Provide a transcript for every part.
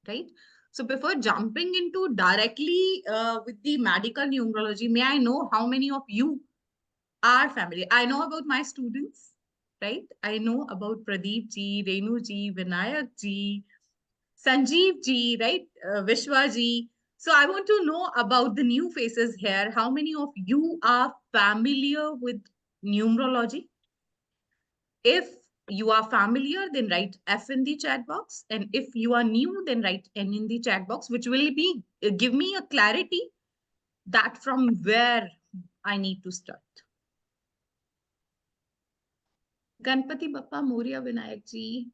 right? So before jumping into directly with the medical numerology, may I know how many of you are familiar? I know about my students, right? I know about Pradeep ji, Renu ji, Vinayak ji, Sanjeev ji, right? Vishwa ji. So I want to know about the new faces here. How many of you are familiar with numerology? If you are familiar, then write F in the chat box. And if you are new, then write N in the chat box, which will be give me a clarity that from where I need to start. Ganpati Bappa Moria Vinayak ji.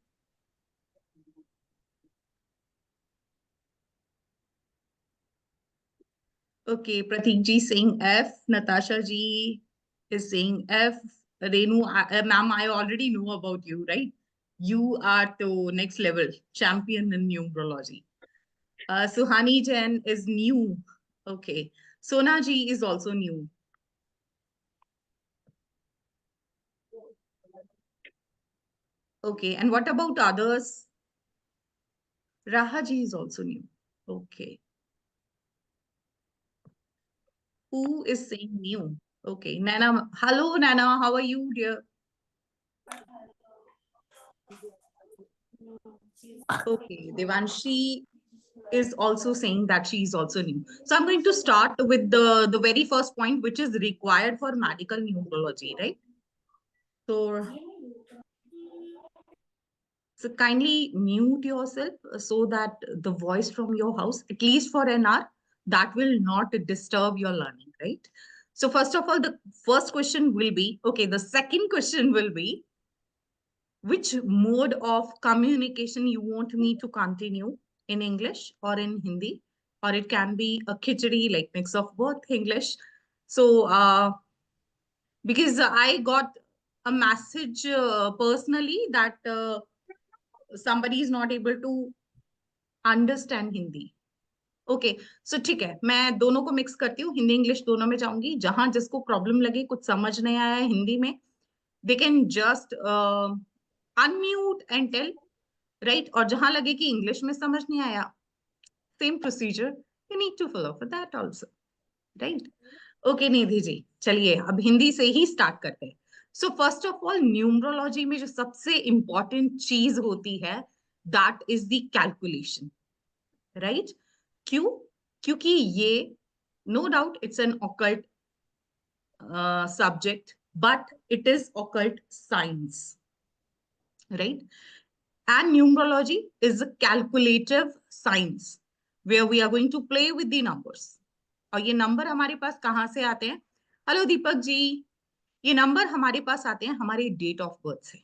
Okay, Pratik ji saying F. Natasha ji is saying F. Renu, ma'am, I already know about you, right? You are the next level champion in numerology. Suhani Jain is new. Okay. Sona ji is also new. Okay. And what about others? Raha ji is also new. Okay. Who is saying new? Okay. Nana. Hello, Nana. How are you, dear? Okay. Devanshi is also saying that she is also new. So I'm going to start with the very first point, which is required for medical numerology, right? So kindly mute yourself so that the voice from your house, at least for an hour, that will not disturb your learning, right? So first of all, the first question will be, okay, the second question will be, which mode of communication you want me to continue in English or in Hindi, or it can be a khichdi, like mix of both English. So because I got a message personally that somebody is not able to understand Hindi. Okay so ठीक है, मैं दोनों को mix करती हूँ, Hindi English दोनों में जाऊंगी. जहां जिसको प्रॉब्लम लगे, कुछ समझ नहीं आया है हिंदी में, they can just unmute and tell, right? और जहां लगे कि इंग्लिश में समझ नहीं आया, same procedure you need to follow for that also, right? Okay Nidhi ji, चलिए अब हिंदी से ही स्टार्ट करते हैं. So first of all, numerology में जो सबसे इंपॉर्टेंट चीज होती है, that is the calculation, right? क्यों? क्योंकि ये no doubt it's an occult subject, but it is occult science, right? And numerology is a calculative science where we are going to play with the numbers. और ये number हमारे पास कहाँ से आते हैं? हेलो दीपक जी, ये नंबर हमारे पास आते हैं हमारे डेट ऑफ बर्थ से.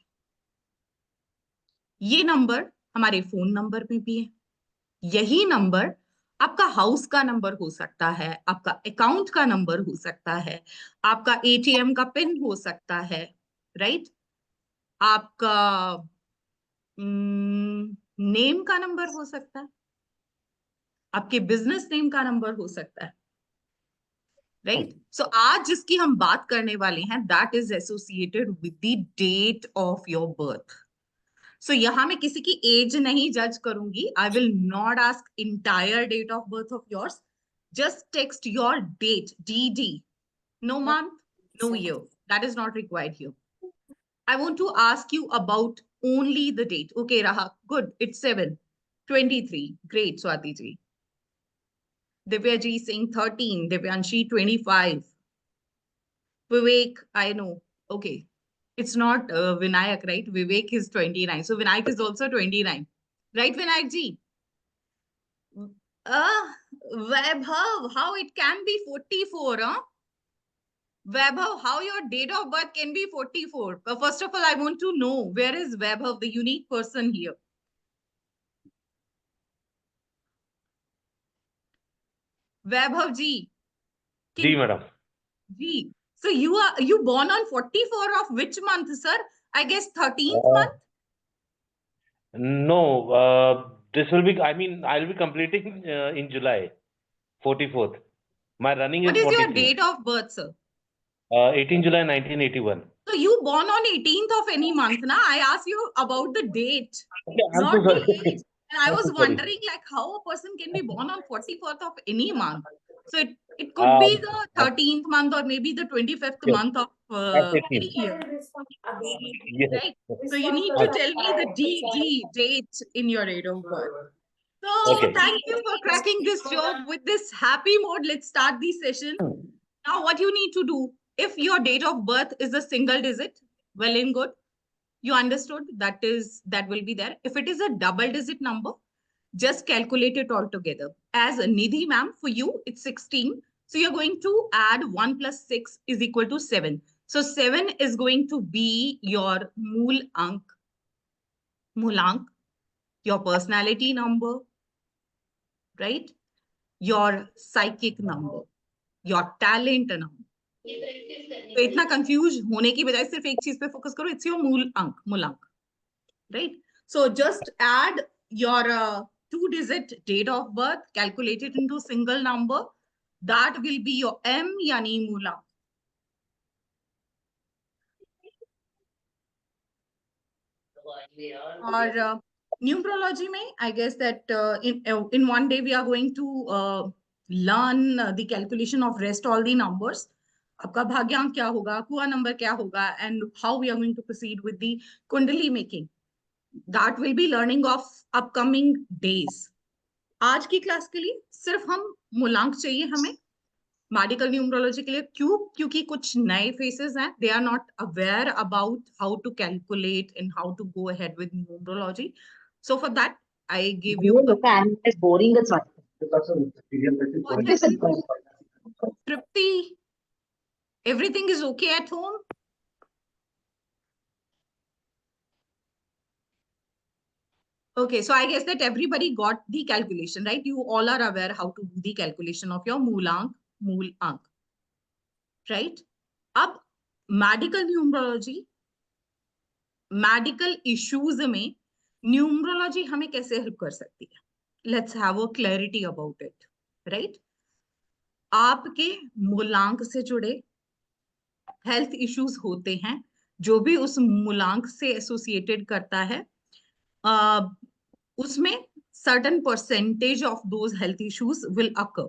ये नंबर हमारे फोन नंबर में भी है. यही नंबर आपका हाउस का नंबर हो सकता है, आपका अकाउंट का नंबर हो सकता है, आपका एटीएम का पिन हो सकता है, राइट? आपका नेम का नंबर हो सकता है, आपके बिजनेस नेम का नंबर हो सकता है, राइट? सो आज जिसकी हम बात करने वाले हैं, that is associated with the date of your birth. So यहाँ मैं किसी की एज नहीं जज करूंगी. I will not ask entire date of birth of yours. Just text your date, DD. No month, no year. That is not required here. I want to ask you about only the date. Okay, Raha, good. It's 7/23. Great, Swati ji. Divya ji saying 13. Divyanshi 25. Vivek, I know. Okay. It's not Vinayak, right? Vivek is 29. So Vinayak is also 29. Right, Vinayak ji? Vaibhav, how it can be 44, huh? Vaibhav, how your date of birth can be 44? First of all, I want to know, where is Vaibhav, the unique person here? Vaibhav ji. जी madam. Ji. So you born on 44 of which month, sir? I guess 13th month? No, this will be, I mean, I'll be completing in July, 44th. My running What is is your 43. date of birth, sir? 18 July 1981. So you born on 18th of any month, na? I asked you about the date, Okay, I'm so not the sorry. age. I was Sorry. wondering like how a person can be born on 44th of any month. So it could be the 13th month or maybe the 25th Yes. month of That's it. any year, Yes. right? So you need to tell me the date in your date of birth. So Okay. thank you for cracking this joke with this happy mode. Let's start the session. Now what you need to do, if your date of birth is a single digit, well and good. You understood that will be there. If it is a double digit number, just calculate it all together. As Nidhi ma'am, for you, it's 16. So you're going to add 1 plus 6 is equal to 7. So 7 is going to be your Moolank, your personality number, right? Your psychic number, your talent number. तो इतना confuse होने की बजाय सिर्फ एक चीज पे focus करो, इट्स योर मूलांक, right? So just add your 2-digit date of birth, calculate it into single number. That will be your M, yani moolank. Or numerology mein, I guess that in one day we are going to learn the calculation of rest all the numbers. आपका भाग्यांक क्या होगा, कुआ number क्या होगा, and how we are going to proceed with the kundali making. That will be learning of upcoming days. आज की class के लिए सिर्फ हम मूलांक चाहिए हमें मेडिकल न्यूमरोलॉजी के लिए. क्यों? क्योंकि कुछ नए फेसेस हैं, they are not aware about how to calculate and how to go ahead with numerology. So for that I give you boring as well. Tripti, everything is okay at home? Okay, so I guess that everybody got the calculation, right? You all are aware how to do the calculation of your moolank, right? अब medical numerology, medical issues में numerology हमें कैसे help कर सकती है? Let's have a clarity about it, right? आपके मूलांक से जुड़े हेल्थ इश्यूज होते हैं, जो भी उस मूलांक से एसोसिएटेड करता है, उसमें certain percentage of those health issues will occur,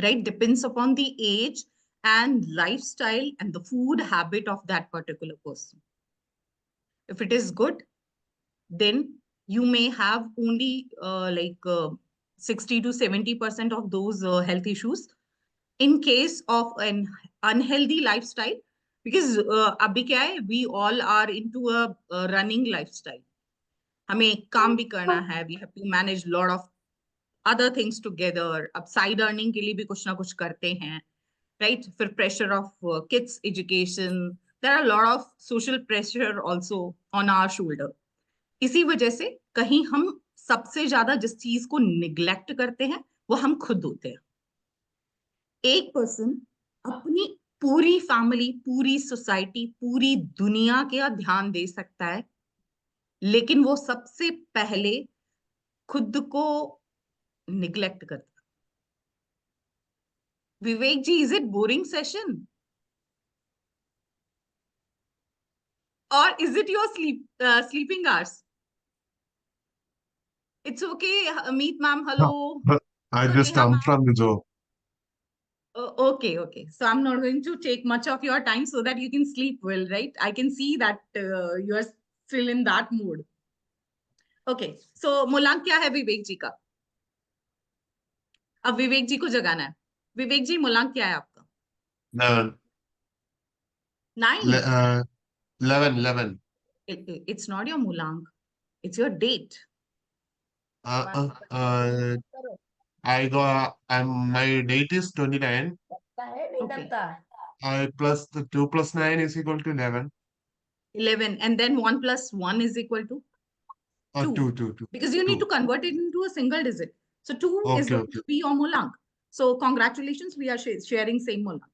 right? Depends upon the age and lifestyle and the food habit of that particular person. If it is good, then you may have only 60 to 70% of those health issues. In case of an unhealthy lifestyle, because abhi kya hai, we all are into a running lifestyle. हमें काम भी करना है, we have to manage lot of other things together. अब side earning के लिए भी कुछ ना कुछ करते हैं, right? फिर pressure of kids education, there are a lot of social pressure also on our shoulder. इसी वजह से कहीं हम सबसे ज्यादा जिस चीज को निग्लेक्ट करते हैं वो हम खुद होते हैं. एक पर्सन अपनी पूरी फैमिली, पूरी सोसाइटी, पूरी दुनिया का ध्यान दे सकता है, लेकिन वो सबसे पहले खुद को निग्लेक्ट करता है. विवेक जी, इज इट बोरिंग सेशन और is it your sleeping hours? It's okay. Meet ma'am, hello. But I just come from the job. Okay. So I'm not going to take much of your time so that you can sleep well, right? I can see that you are still in that mood. Okay, so मूलांक क्या है विवेक जी का? अब विवेक जी को जगाना है. विवेक जी, मूलांक क्या है आपका? 11. 9. 11. It's not your मूलांक, it's your date. My date is 29. Okay. Plus the 2 plus 9 is equal to 11. 11, and then 1 plus 1 is equal to 2. 2. Because you need to convert it into a single digit. So 2 is Okay, going to be your मूलांक. So congratulations, we are sharing same मूलांक.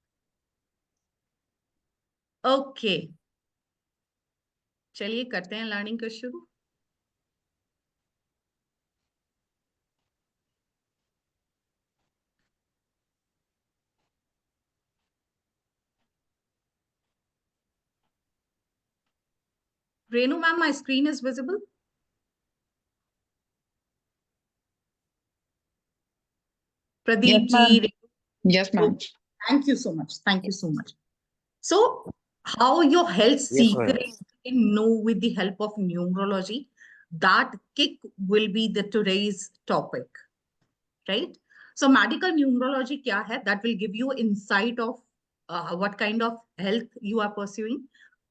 Okay. चलिए करते हैं learning का शुरू. Renu ma'am, my screen is visible. Pradeep ma'am. ji. Yes, ma'am. Thank you so much. Thank you so much. So, how your health Yes, ma'am. secrets can know with the help of numerology, that kick will be the today's topic, right? So, medical numerology kya hai? That will give you insight of what kind of health you are pursuing,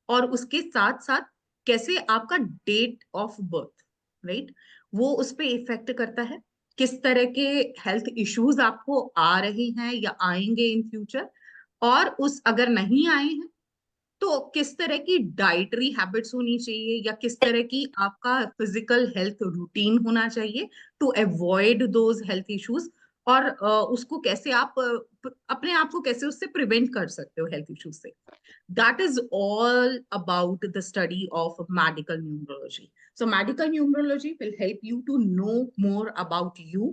और उसके साथ साथ कैसे आपका date of birth, right, वो उस पे effect करता है, किस तरह के हेल्थ इश्यूज आपको आ रहे हैं या आएंगे इन फ्यूचर, और उस अगर नहीं आए हैं तो किस तरह की डाइटरी हैबिट्स होनी चाहिए या किस तरह की आपका फिजिकल हेल्थ रूटीन होना चाहिए to avoid those health issues, और उसको कैसे आप अपने आप को कैसे उससे प्रिवेंट कर सकते हो हेल्थ इश्यूज से. That is all about the study of medical numerology. So medical numerology will help you to know more about you,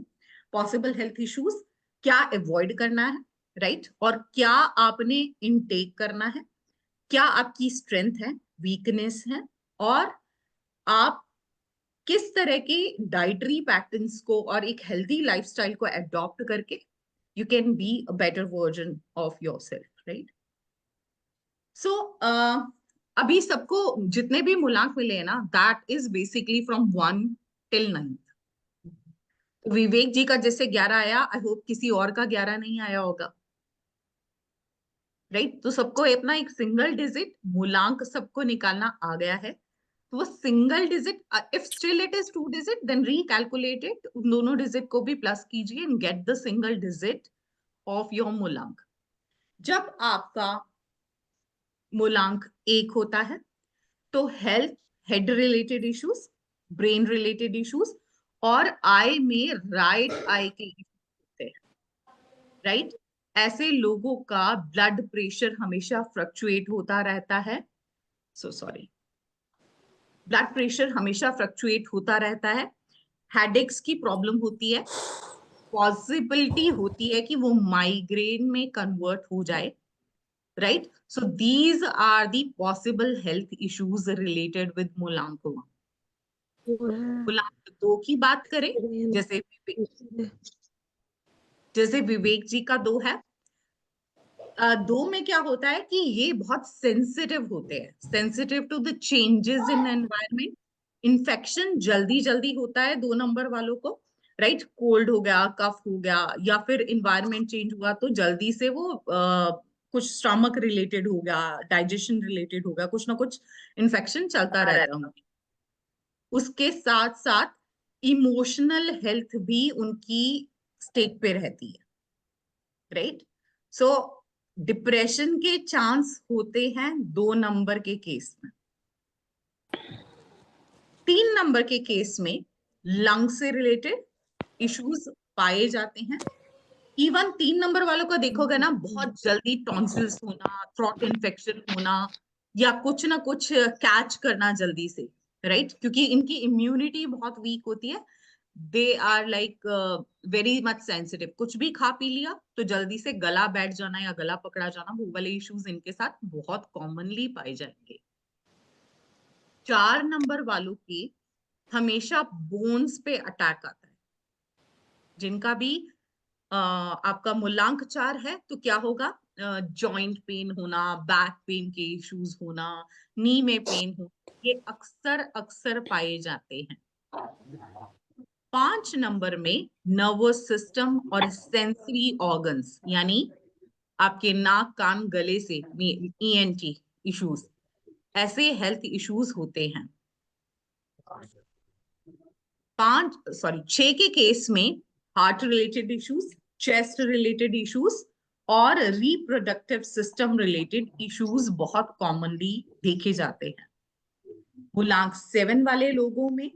possible health issues, क्या avoid करना है, right? और क्या आपने intake करना है, क्या आपकी strength है, weakness है, और आप किस तरह के dietary patterns को और एक healthy lifestyle को adopt करके you can be a better version of yourself, right? So, अभी सबको जितने भी मूलांक मिले हैं ना, that is basically from 1 till 9. विवेक जी का जैसे 11 आया, आई होप किसी और का 11 नहीं आया होगा, राइट? तो सबको अपना एक सिंगल डिजिट मूलांक सबको निकालना आ गया है. तो वो single digit, if still it is 2 digit, then recalculate it, उन दोनों डिजिट को भी प्लस कीजिए and get the single digit of your मूलांक. जब आपका मूलांक 1 होता है तो health, head related issues, brain related issues, और आई में राइट आई के इश्यूज होते हैं, राइट? ऐसे लोगों का ब्लड प्रेशर हमेशा फ्लक्चुएट होता रहता है. सॉरी, ब्लड प्रेशर हमेशा फ्लक्चुएट होता रहता है. हेडेक्स की प्रॉब्लम होती है, पॉसिबिलिटी होती है कि वो माइग्रेन में कन्वर्ट हो जाए, right? So these are the possible health issues related with मूलांक 1. मूलांक 2 की बात करें, जैसे विवेक जी का 2 है. 2 में क्या होता है कि ये बहुत सेंसिटिव होते हैं, sensitive to the changes in environment. Infection जल्दी जल्दी होता है 2 नंबर वालों को, राइट? कोल्ड हो गया, कफ हो गया, या फिर इन्वायरमेंट चेंज हुआ तो जल्दी से वो कुछ स्टमक रिलेटेड हो गया, डाइजेशन रिलेटेड हो गया, कुछ ना कुछ इन्फेक्शन चलता रहता है. उसके साथ साथ इमोशनल हेल्थ भी उनकी स्टेक पे रहती है, राइट? सो डिप्रेशन के चांस होते हैं 2 नंबर के केस में. 3 नंबर के केस में लंग से रिलेटेड इश्यूज पाए जाते हैं. इवन 3 नंबर वालों को देखोगे ना, बहुत जल्दी टॉन्सिल्स होना, थ्रोट इन्फेक्शन होना, या कुछ ना कुछ कैच करना जल्दी से, राइट? क्योंकि इनकी इम्यूनिटी बहुत वीक होती है. They are like very much sensitive. कुछ भी खा पी लिया तो जल्दी से गला बैठ जाना या गला पकड़ा जाना, वो वाले इश्यूज इनके साथ बहुत कॉमनली पाए जाएंगे. 4 नंबर वालों की हमेशा बोन्स पे अटैक आता है. जिनका भी आपका मूलांक 4 है तो क्या होगा? जॉइंट पेन होना, बैक पेन के इश्यूज होना, नी में पेन हो, ये अक्सर अक्सर पाए जाते हैं. 5 नंबर में नर्वस सिस्टम और सेंसरी ऑर्गन्स, यानी आपके नाक, कान, गले से ENT इश्यूज, ऐसे हेल्थ इश्यूज होते हैं. 6 के केस में heart related issues, chest related issues और रिप्रोडक्टिव सिस्टम रिलेटेड इश्यूज बहुत कॉमनली देखे जाते हैं. मूलांक 7 वाले लोगों में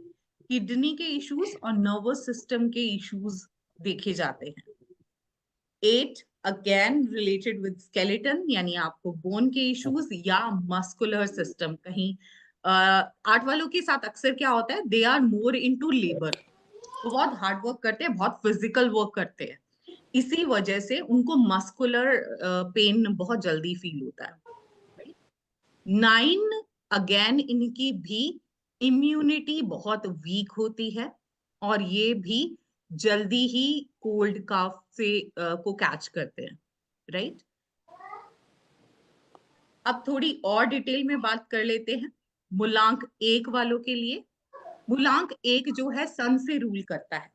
किडनी के इश्यूज और नर्वस सिस्टम के इश्यूज देखे जाते हैं. 8 अगेन रिलेटेड विद स्केलेटन, यानी आपको बोन के इश्यूज या मस्कुलर सिस्टम. कहीं 8 वालों के साथ अक्सर क्या होता है, they are more into labour. वो बहुत हार्ड वर्क करते हैं, बहुत फिजिकल वर्क करते हैं, इसी वजह से उनको मस्कुलर पेन बहुत जल्दी फील होता है. 9 अगेन इनकी भी इम्यूनिटी बहुत वीक होती है, और ये भी जल्दी ही कोल्ड काफ से को कैच करते हैं, राइट। अब थोड़ी और डिटेल में बात कर लेते हैं मूलांक 1 वालों के लिए। मूलांक 1 जो है सन से रूल करता है।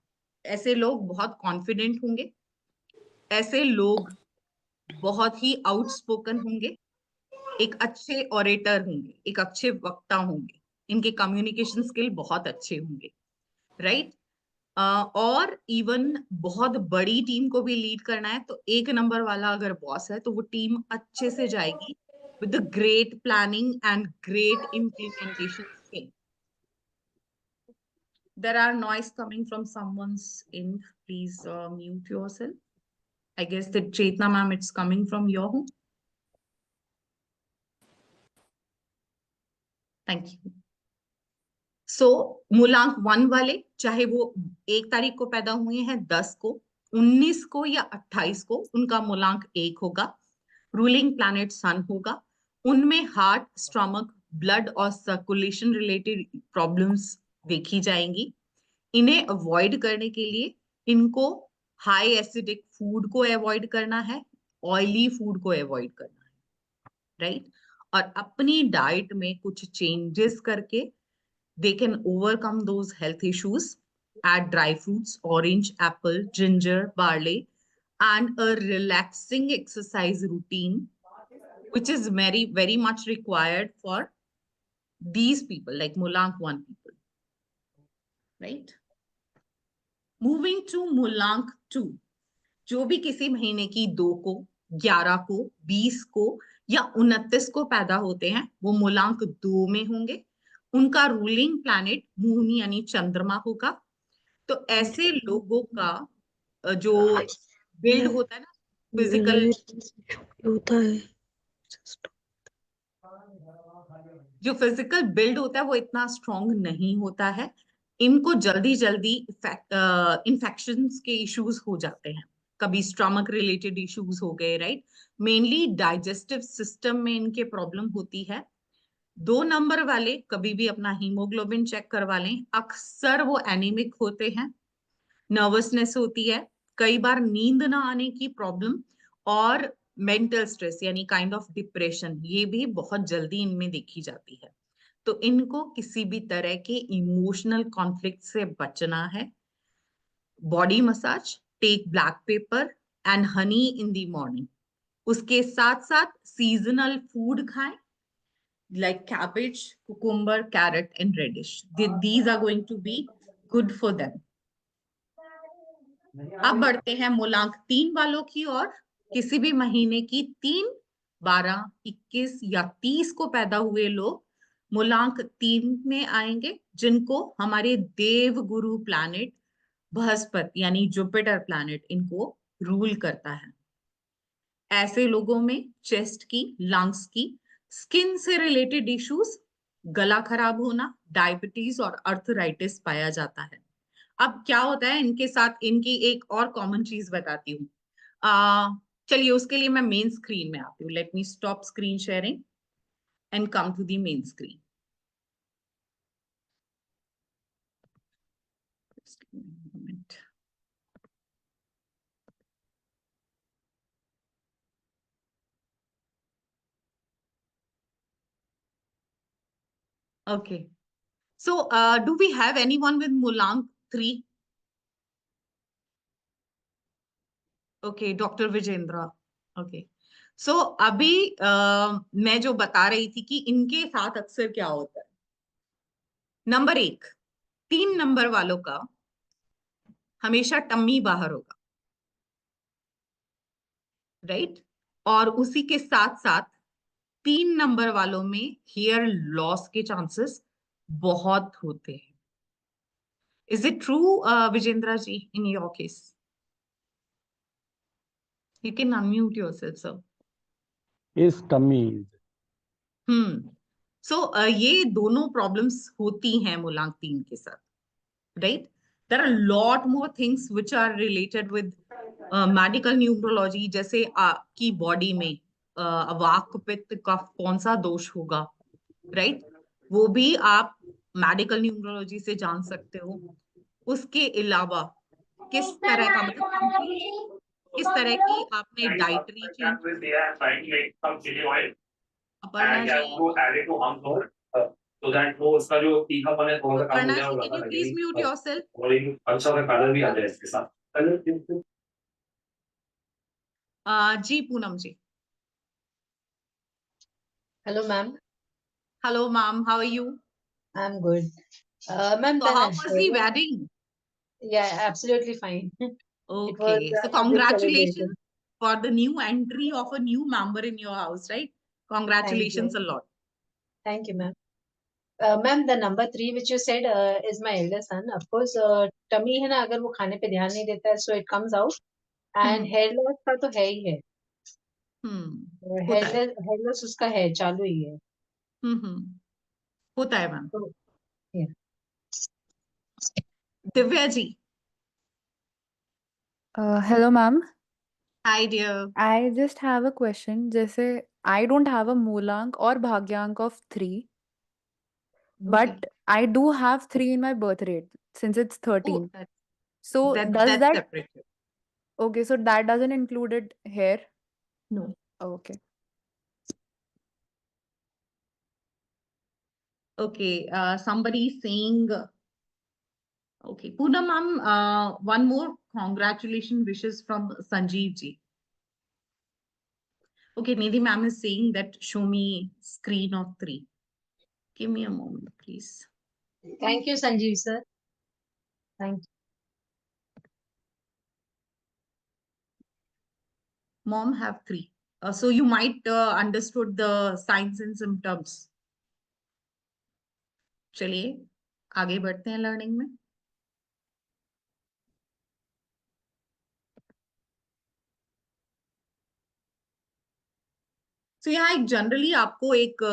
ऐसे लोग बहुत कॉन्फिडेंट होंगे, ऐसे लोग बहुत ही आउटस्पोकन होंगे, एक अच्छे ऑरेटर होंगे, एक अच्छे वक्ता होंगे, इनके कम्युनिकेशन स्किल बहुत अच्छे होंगे, राइट। और इवन बहुत बड़ी टीम को भी लीड करना है तो 1 नंबर वाला अगर बॉस है तो वो टीम अच्छे से जाएगी with the great planning and great implementation skill. There are noise coming from someone's end. Please mute yourself. I guess that Chetna ma'am, it's coming from your home. Thank you. So, मूलांक 1 वाले चाहे वो 1 तारीख को पैदा हुए हैं, 10 को, 19 को या 28 को, उनका मूलांक 1 होगा। रूलिंग प्लैनेट सन होगा। उनमें हार्ट, स्टमक, ब्लड और सर्कुलेशन रिलेटेड प्रॉब्लम्स देखी जाएंगी। इन्हें अवॉइड करने के लिए इनको हाई एसिडिक फूड को अवॉइड करना है, ऑयली फूड को अवॉइड करना है, राइट। और अपनी डाइट में कुछ चेंजेस करके they can overcome those health issues. Add dry fruits, orange, apple, ginger, barley, and a relaxing exercise routine, which is very, very much required for these people, like Mulank 1 people, right? Moving to Mulank 2, जो भी किसी महीने की 2 को, 11 को, 20 को या 29 को पैदा होते हैं, वो मूलांक 2 में होंगे। उनका रूलिंग प्लैनेट मून यानी चंद्रमा होगा। तो ऐसे लोगों का जो बिल्ड होता है ना, फिजिकल होता है, जो फिजिकल बिल्ड होता है वो इतना स्ट्रांग नहीं होता है। इनको जल्दी जल्दी इन्फेक्शंस के इश्यूज हो जाते हैं, कभी स्टमक रिलेटेड इश्यूज हो गए, राइट। मेनली डाइजेस्टिव सिस्टम में इनके प्रॉब्लम होती है। 2 नंबर वाले कभी भी अपना हीमोग्लोबिन चेक करवा लें, अक्सर वो एनीमिक होते हैं, नर्वसनेस होती है, कई बार नींद ना आने की प्रॉब्लम और मेंटल स्ट्रेस यानी काइंड ऑफ डिप्रेशन, ये भी बहुत जल्दी इनमें देखी जाती है। तो इनको किसी भी तरह के इमोशनल कॉन्फ्लिक्ट से बचना है। Body massage, take black pepper and honey in the morning. उसके साथ साथ सीजनल फूड खाएं, like cabbage, cucumber, carrot, and radish. These are going to be good for them. अब बढ़ते हैं मूलांक 3 वालों की ओर। किसी भी महीने की 3, 12, 21 या 30 को पैदा हुए लोग मूलांक 3 में आएंगे, जिनको हमारे देव गुरु प्लैनेट बृहस्पति यानी जुपिटर प्लैनेट इनको रूल करता है। ऐसे लोगों में चेस्ट की, लंग्स की, स्किन से रिलेटेड इश्यूज, गला खराब होना, डायबिटीज और अर्थराइटिस पाया जाता है। अब क्या होता है इनके साथ, इनकी एक और कॉमन चीज बताती हूँ। चलिए उसके लिए मैं मेन स्क्रीन में आती हूँ। Let me stop screen sharing and come to the main screen. Okay. So, do we have anyone with Mulank 3? Okay, Dr. Vijendra. Okay. So, अभी मैं जो बता रही थी कि इनके साथ अक्सर क्या होता है। नंबर 1, 3 नंबर वालों का हमेशा टम्मी बाहर होगा, राइट। और उसी के साथ साथ 3 नंबर वालों में हेयर लॉस के चांसेस बहुत होते हैं। Is it true, Vijendra ji, in your case? You can unmute yourself, sir. Is tummy. So ये दोनों प्रॉब्लम्स होती हैं मूलांक 3 के साथ, right. There are lot more things which are related with medical numerology, जैसे आपकी बॉडी में वात पित्त कफ कौन सा दोष होगा, राइट। वो भी आप मेडिकल न्यूमरोलॉजी से जान सकते हो। उसके अलावा किस तरह का मतलब किस तरह की आपने dietary change Aparna ji Aparna ji can you please mute yourself अच्छा सा कलर भी आ जाए इसके साथ जी Poonam ji Hello, ma'am. Hello ma'am how are you I'm good. Ma'am, So then how was the hair loss- wedding? Yeah, absolutely fine. It was Okay, so a good congratulations celebration. for the new entry of a new member in your house, right? Congratulations a lot. Thank you, ma'am. Ma'am, the number 3 which you said is my elder son. Of course, tummy है ना अगर वो खाने पे ध्यान नहीं देता है, so it comes out. And hair loss का तो है ही है. होता है Hair loss उसका है, चालू ही है. होता है ma'am. So, yeah. Divya ji. Hello, ma'am. Hi dear. I just have a question. जैसे I don't have a Moolank or Bhagyank of 3, but I do have 3 in my birth rate since it's 13. Oh, So does that's that separate. okay? So that doesn't include it here. No. Okay. Okay, somebody saying, okay, Poonam ma'am, one more congratulations wishes from Sanjeev ji. Okay, Nidhi ma'am is saying that show me screen of 3. Give me a moment, please. Thank you, Sanjeev sir. Thank you. Mom have 3. So you might understood the signs and symptoms. चलिए आगे बढ़ते हैं learning में. तो यहाँ एक generally आपको एक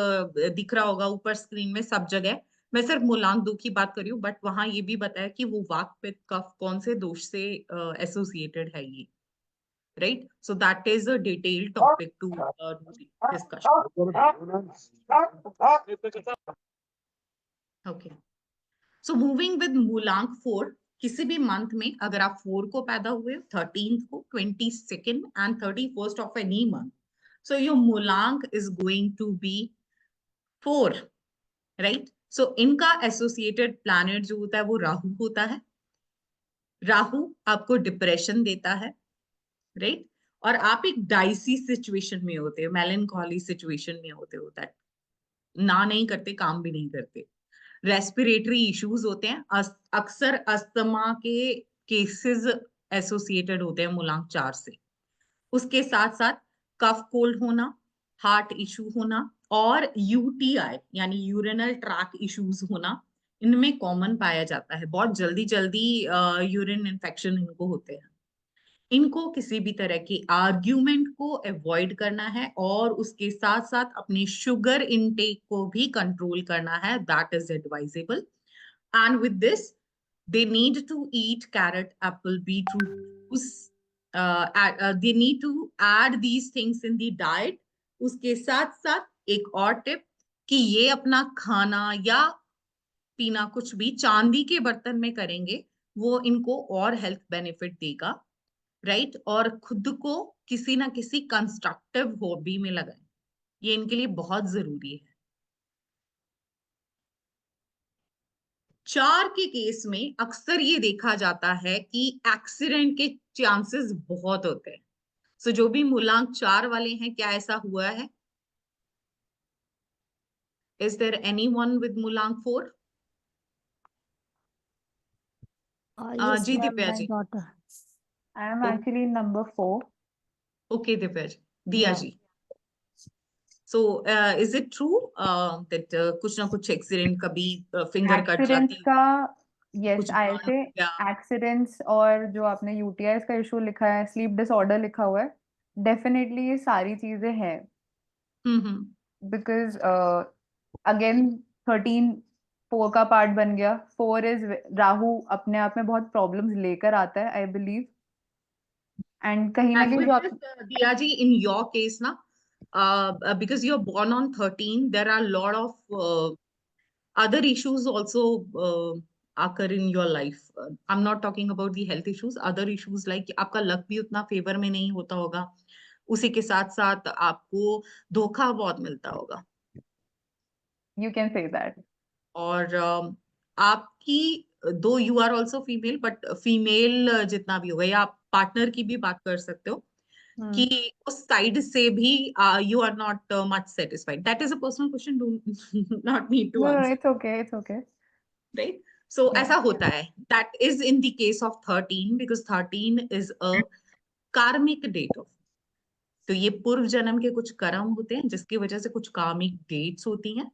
दिख रहा होगा ऊपर स्क्रीन में सब जगह. मैं सिर्फ मूलांक 2 की बात कर रही हूँ, बट वहां ये भी बताया कि वो वात पित्त कफ कौन से दोष से एसोसिएटेड है ये. Right, so that is a detailed topic to discussion. Okay, so moving with मूलांक 4. किसी भी मंथ में अगर आप 4 को पैदा हुए, 13th को, 22nd and 31st of any month, so your मूलांक is going to be 4, right? So इनका एसोसिएटेड प्लैनेट जो होता है वो राहु होता है. राहु आपको डिप्रेशन देता है, राइट? और आप एक डाइसी सिचुएशन में होते हो, मेलनकॉली सिचुएशन में होते हो, दैट ना नहीं करते, काम भी नहीं करते. रेस्पिरेटरी इश्यूज होते हैं, अक्सर अस्थमा के केसेस एसोसिएटेड होते हैं मूलांक 4 से. उसके साथ साथ कफ कोल्ड होना, हार्ट इशू होना और यूटीआई यानी यूरिनल ट्रैक इश्यूज होना इनमें कॉमन पाया जाता है. बहुत जल्दी जल्दी यूरिन इन्फेक्शन इनको होते हैं. इनको किसी भी तरह की आर्ग्यूमेंट को अवॉइड करना है और उसके साथ साथ अपने शुगर इनटेक को भी कंट्रोल करना है. That is advisable. And with this they need to eat carrot, apple, beetroot juice. They need to add these things in the diet. उसके साथ साथ एक और टिप कि ये अपना खाना या पीना कुछ भी चांदी के बर्तन में करेंगे, वो इनको और हेल्थ बेनिफिट देगा, राइट? और खुद को किसी ना किसी कंस्ट्रक्टिव हॉबी में लगाएं, ये इनके लिए बहुत जरूरी है. 4 के केस में अक्सर ये देखा जाता है कि एक्सीडेंट के चांसेस बहुत होते हैं. सो जो भी मूलांक 4 वाले हैं, क्या ऐसा हुआ है? इज देयर एनीवन विद मूलांक 4? Yes, जी ma'am, Divya my ji. daughter. I am Oh. actually in number 4. Okay Divya ji. दिया Yeah. जी. So is it true that कुछ ना कुछ एक्सीडेंट, कभी फिंगर कट Accidents जाती, का yes, कुछ I'll burn say हो गया? accidents और जो आपने UTIs का इशू लिखा है, sleep disorder लिखा हुआ है, definitely ये सारी चीजें हैं. Because again 13 4 का पार्ट बन गया. 4 is राहु अपने आप में बहुत प्रॉब्लम्स लेकर आता है, I believe. And कहीं ना And कहीं with जो आप this, Diya ji, in your case, na, because you're born on 13, there are a lot of other issues also आकर in your life. I am not talking about the health issues, other issues like आपका luck भी उतना favour में नहीं होता होगा, उसी के साथ साथ आपको धोखा बहुत मिलता होगा, You can say that. और आपकी दो you are also female, but female जितना भी होगा, या आप पार्टनर की भी बात कर सकते हो कि उस साइड से भी you are not much satisfied. That is a personal question, do not need to No, no, answer, it's okay. It's okay. Right? So Yeah. ऐसा होता है, that is in the case of 13, because 13 is a karmic date of, तो ये पूर्व जन्म के कुछ कर्म होते हैं जिसकी वजह से कुछ कार्मिक डेट्स होती हैं।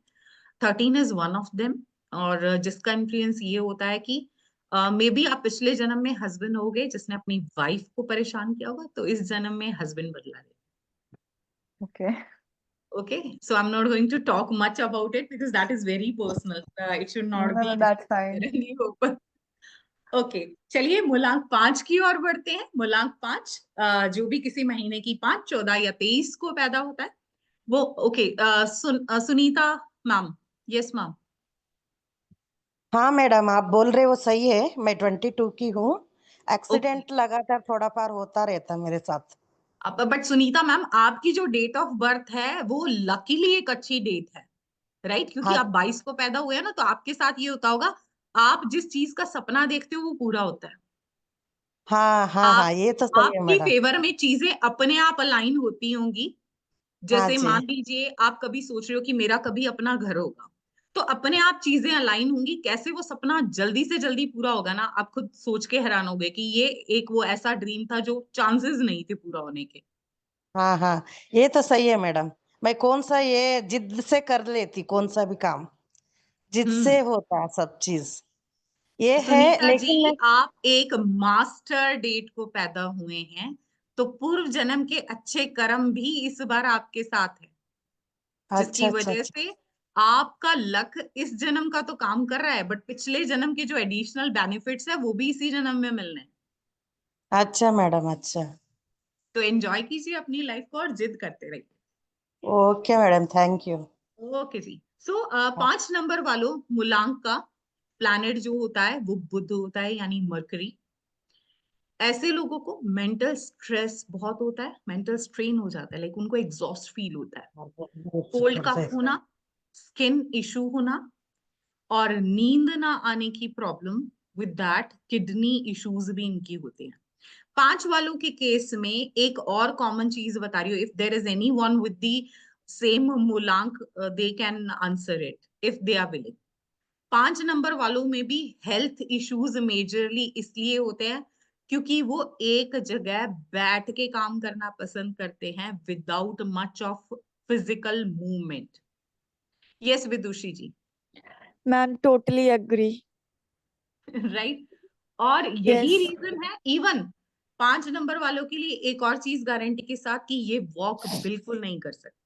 13 इज वन ऑफ देम, और जिसका इन्फ्लुएंस ये होता है कि मे बी आप पिछले जन्म में हस्बैंड हो गए जिसने अपनी वाइफ को परेशान किया होगा, तो इस जन्म में हस्बैंड बदला ले। Okay. Okay, so I'm not going to talk much about it because that is very personal. It should No, not no, be that's fine. really open. Okay, चलिए मूलांक 5 की ओर बढ़ते हैं। मूलांक 5 जो भी किसी महीने की 5, 14 या 23 को पैदा होता है वो। Okay, Sunita ma'am. Yes ma'am. हाँ मैडम, आप बोल रहे वो सही है। मैं 22 की हूँ। ओके, एक्सीडेंट लगातार थोड़ा पार होता रहता मेरे साथ। बट सुनीता मैम, आपकी जो डेट ऑफ बर्थ है वो लकीली एक अच्छी डेट है, राइट? क्योंकि हाँ आप 22 को पैदा हुए हैं ना, तो आपके साथ ये होता होगा, आप जिस चीज का सपना देखते हो वो पूरा होता है। हाँ हाँ आप हाँ, ये तो सही है आपकी मैडम। फेवर में चीजें अपने आप अलाइन होती होंगी। हाँ जैसे जी। मान लीजिए आप कभी सोच रहे हो कि मेरा कभी अपना घर होगा, तो अपने आप चीजें अलाइन होंगी। कैसे वो सपना जल्दी से जल्दी पूरा होगा ना, आप खुद सोच के हैरान होगे कि ये एक वो ऐसा ड्रीम था जो चांसेस नहीं थे पूरा होने के। हाँ हाँ, ये तो सही है मैडम। मैं कौन सा ये जिद से कर लेती, कौन सा भी काम जिद से हम्म। होता है सब चीज। ये है, सुनीता लेकिन जी, मैं। आप एक मास्टर डेट को पैदा हुए हैं, तो पूर्व जन्म के अच्छे कर्म भी इस बार आपके साथ है, अच्छा जिसकी अच्छा वजह अच्छा। से आपका लक इस जन्म का तो काम कर रहा है, बट पिछले जन्म के जो एडिशनल बेनिफिट्स है वो भी इसी जन्म में मिलने हैं। अच्छा मैडम, अच्छा। तो एंजॉय कीजिए अपनी लाइफ को और जिद करते रहिए। Okay madam, thank you. Okay जी। सो 5 नंबर वालों, मूलांक का प्लैनेट जो होता है वो बुध होता है, यानी मरकरी। ऐसे लोगों को मेंटल स्ट्रेस बहुत होता है, मेंटल स्ट्रेन हो जाता है, लाइक उनको एग्जॉस्ट फील होता है। कोल्ड कफ होना, स्किन इशू होना, और नींद ना आने की problem, with that kidney issues भी इनकी होते हैं। 5 वालों के केस में एक और कॉमन चीज बता रही हूँ, if there is any one with the same मूलांक, they can answer it if they are willing. 5 number वालों में भी हेल्थ इश्यूज मेजरली इसलिए होते हैं क्योंकि वो एक जगह बैठ के काम करना पसंद करते हैं without much of physical movement. Yes Vidushi ji. Ma'am, totally agree. Right? और यही Yes. रीजन है इवन 5 नंबर वालों के लिए एक और चीज गारंटी के साथ कि ये वॉक बिल्कुल नहीं कर सकते।